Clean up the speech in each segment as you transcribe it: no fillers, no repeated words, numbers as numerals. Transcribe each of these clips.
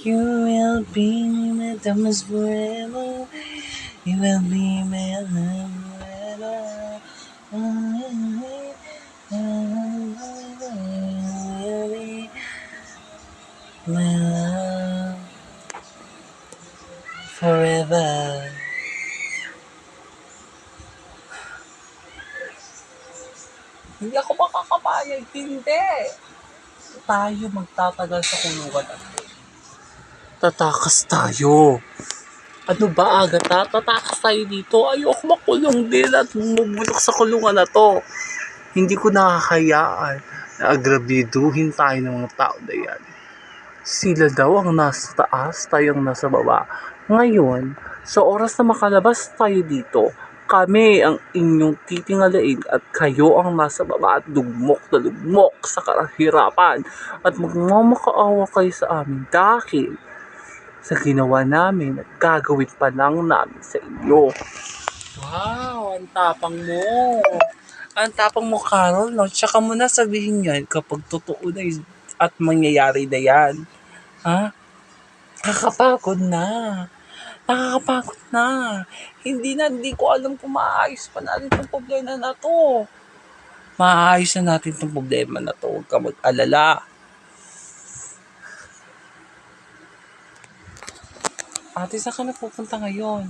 You will be my diamonds forever. You will be my love forever. My love forever. Hindi ako makakapayag, hindi. Tayo magtatagal sa kulungan at tatakas tayo. Ano ba, Agatha? Tatakas tayo dito. Ayoko makulong din at bumulok sa kulungan na to. Hindi ko nakakayaan na agrabiduhin tayo ng mga tao na yan. Sila daw ang nasa taas, tayo ang nasa baba. Ngayon, sa oras na makalabas tayo dito, kami ang inyong titingalain at kayo ang nasa baba at lugmok na lugmok sa kahirapan at magmamakaawa kayo sa amin dahil sa ginawa namin at gagawin pa lang namin sa inyo. Wow, ang tapang mo. Ang tapang mo, Carol, no? Tsaka mo na sabihin yan kapag totoo na at mangyayari na yan. Ha? Nakakapagod na. Nakakapagod na. Hindi ko alam kung maayos pa natin itong problema na to. Maayos na natin itong problema na to. Huwag ka mag-alala. Ate, saan ka na pupunta ngayon?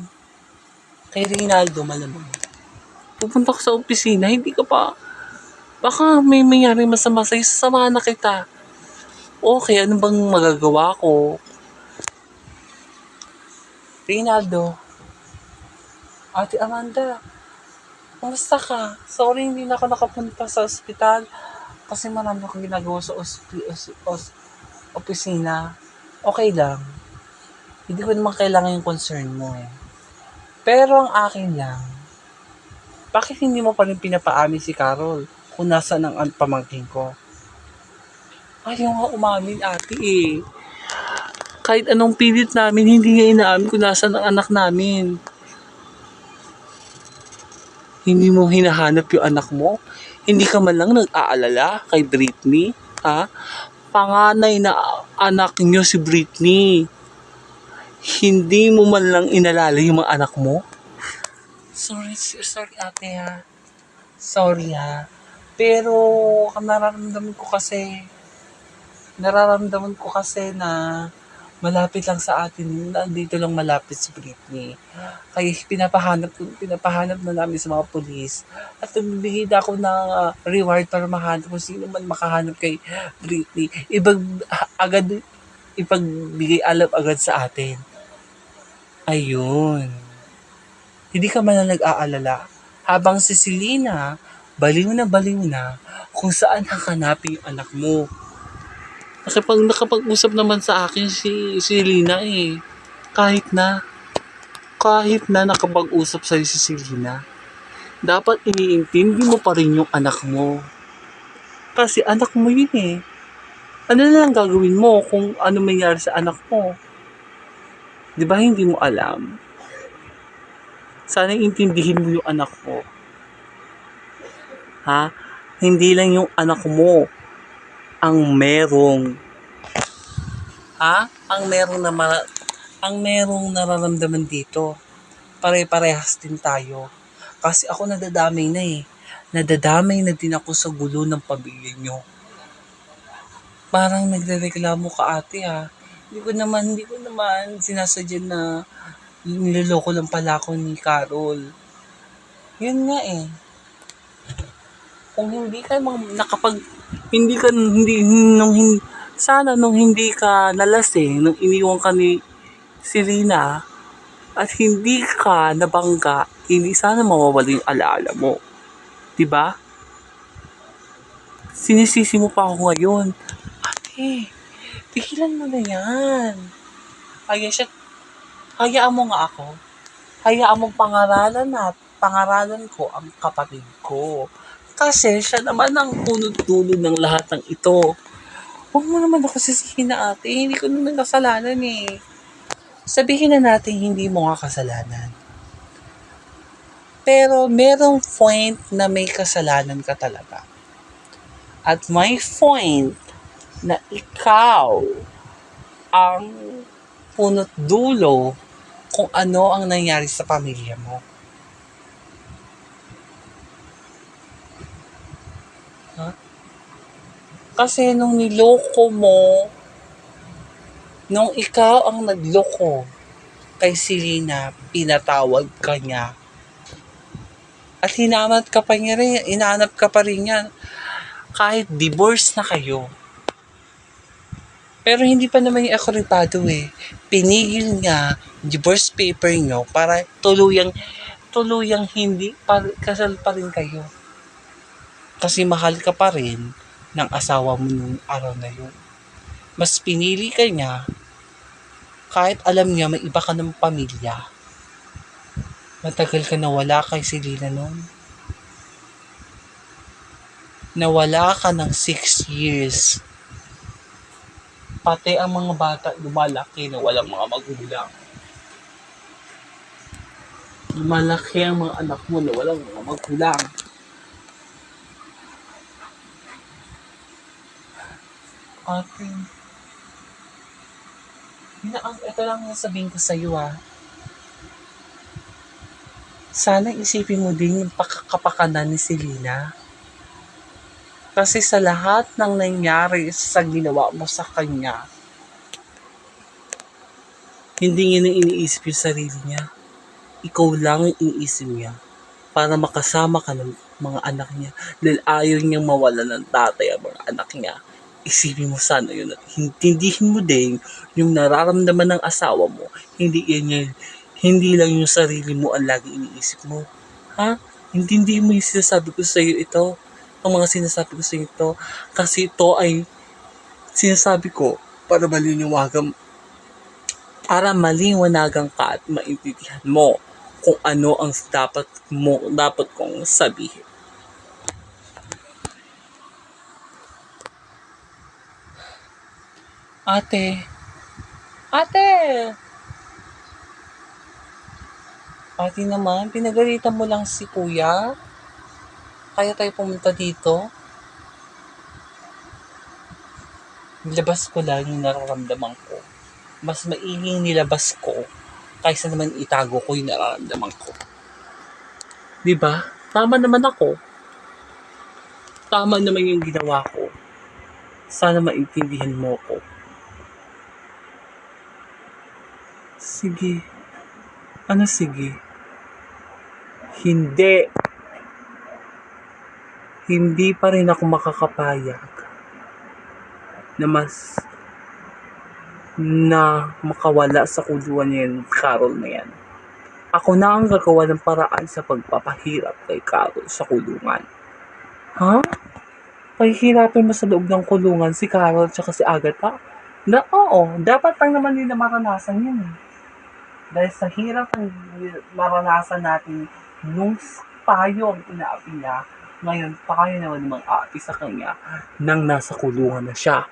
Kay Reynaldo, malamang. Pupunta ka sa opisina, hindi ka pa. Baka may mangyari masama sa'yo, sasamahan na kita. Okay, ano bang magagawa ko? Reynaldo, Ate Amanda, kumusta ka? Sorry, hindi na ako nakapunta sa ospital kasi marami akong ginagawa sa opisina. Okay lang. Hindi ko naman kailangan yung concern mo eh. Pero ang akin lang, bakit hindi mo pa rin pinapaamin si Carol kung nasaan ang pamangkin ko? Ayaw nga umamin, ate eh. Kahit anong pilit namin, hindi niya inaamin kung nasaan ang anak namin. Hindi mo hinahanap yung anak mo? Hindi ka man lang nag-aalala kay Britney? Ha? Panganay na anak niyo si Britney. Hindi mo man lang inalala yung mga anak mo? Sorry ate ha. Sorry ha. Pero nararamdaman ko kasi na malapit lang sa atin, dito lang malapit si Britney. Kaya pinapahanap na namin sa mga pulis. At nagbibigay na ako ng reward para mahanap kung sino man makahanap kay Britney. Ipagbigay alam agad sa atin. Ayun. Hindi ka man na nag-aalala. Habang si Selena, baliw na kung saan hanapin yung anak mo. Nakapag-usap naman sa akin si Selena eh. Kahit na nakapag-usap sa'yo si Selena, dapat iniintindi mo pa rin yung anak mo. Kasi anak mo yun eh. Ano na lang gagawin mo kung ano mangyari sa anak mo? Di ba hindi mo alam? Sana intindihin mo yung anak mo. Ha? Hindi lang yung anak mo ang merong ang merong nararamdaman dito. Pare-parehas din tayo. Kasi ako nadadamay na eh. Nadadamay na din ako sa gulo ng pamilya nyo. Parang nagrereklamo ka ate ha. Hindi ko naman sinasadya na niloloko lang pala ako ni Carol. Yun nga eh. Kung hindi ka nakapag hindi ka hindi nung hindi, sana nung hindi ka nalasing nung iniwan ka ni Selena at hindi ka nabangga, hindi sana mawawala yung alaala mo. 'Di ba? Sinisisi mo pa ako ngayon. Ate, tigilan mo na yan. Hayaan mo nga ako. Hayaan mong pangaralan ko ang kapatid ko. Kasi siya naman ang punod-dulo ng lahat ng ito. Huwag mo naman ako sisihin na ate. Hindi ko naman kasalanan eh. Sabihin na natin hindi mo nga kasalanan. Pero merong point na may kasalanan ka talaga. At may point na ikaw ang punot dulo kung ano ang nangyari sa pamilya mo. Ha? Kasi nung niloko mo, nung ikaw ang nagloko kay Selena, pinatawad ka niya. At hinanap ka pa niya rin, inaanap ka pa rin niya kahit divorce na kayo. Pero hindi pa naman yung akuripado eh. Pinigil niya divorce paper niyo para tuluyang hindi kasal pa rin kayo. Kasi mahal ka pa rin ng asawa mo nung araw na yun. Mas pinili ka niya kahit alam niya may iba ka ng pamilya. Matagal ka nawala kay Selena noon. Nawala ka ng 6 years. Pati ang mga bata lumalaki na walang mga magulang. Lumalaki ang mga anak mo na walang mga magulang. Ate, ito lang yung sabihin ko sa'yo Sana isipin mo din yung pakakapakanan ni Selena. Kasi sa lahat ng nangyari sa ginawa mo sa kanya, hindi niya na iniisip yung sarili niya. Ikaw lang yung iniisip niya para makasama ka ng mga anak niya. Dahil ayaw niyang mawala ng tatay ang mga anak niya. Isipin mo sana yun at hintindihin mo din yung nararamdaman ng asawa mo. Hindi lang yung sarili mo ang lagi iniisip mo. Ha? Hindi mo yung sinasabi ko sa iyo ito. Ang mga sinasabi ko sa iyo ito. Kasi ito ay sinasabi ko para maliwanagan ka at maintindihan mo kung ano ang dapat kong sabihin. Ate, ate naman, pinagalitan mo lang si kuya. Kaya tayo pumunta dito. Nilabas ko lang yung nararamdaman ko. Mas maiging nilabas ko kaysa naman itago ko yung nararamdaman ko. Diba? Tama naman ako. Tama naman yung ginawa ko. Sana maintindihan mo ko. Sige. Ano sige? Hindi. Hindi pa rin ako makakapayag na makawala sa kulungan niya yung Carol na yan. Ako na ang gagawa ng paraan sa pagpapahirap kay Carol sa kulungan. Ha? Pahihirapin mo sa loob ng kulungan si Carol at si Agatha? Oo, dapat lang naman nila maranasan yun. Dahil sa hirap ang maranasan natin nung tayo ang inaapi niya, ngayon tayo naman mag-aapi sa kanya nang nasa kulungan na siya.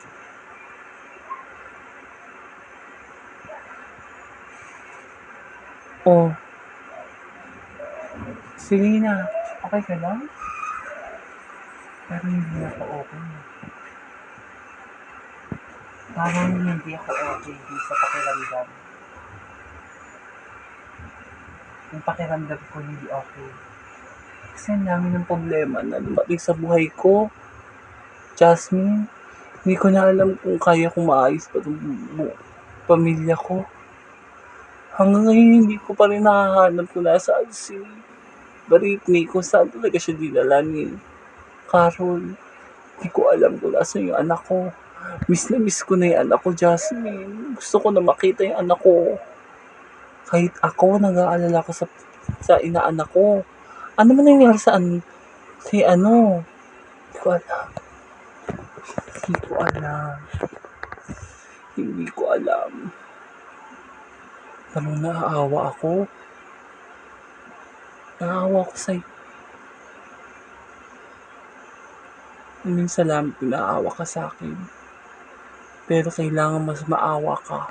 Oh, Selena, okay ka lang? Pero hindi ako okay. Parang hindi ako okay sa pakiramdam. Yung pakiramdam ko hindi okay. Kasi ang dami ng problema na dumating sa buhay ko. Jasmine, hindi ko na alam kung kaya kong maayos pa itong pamilya ko. Hanggang ngayon hindi ko pa rin nakahanap kung nasaan si Britney, kung saan talaga siya dinala ni Carol. Hindi ko alam kung nasaan yung anak ko. Miss na miss ko na yung anak ko, Jasmine. Gusto ko na makita yung anak ko. Kahit ako, nag-aalala ko sa inaanak ko. Ano man nangyari si ano? Hindi ko alam. Hindi ko alam. Hindi ko alam. Parang naaawa ako. Naawa ako sa'yo. Salamat kung naawa ka sa akin. Pero kailangan mas maawa ka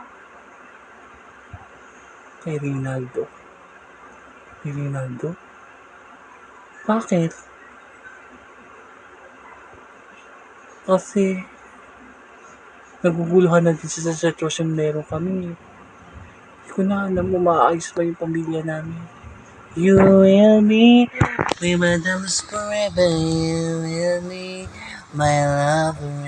kay Rinaldo. Kay Rinaldo? Bakit? Kasi naguguluhan na din sa sitwasyon meron kami. Hindi ko na alam kung maayos ba yung pamilya namin. You and me, we were those forever. You and me, my love.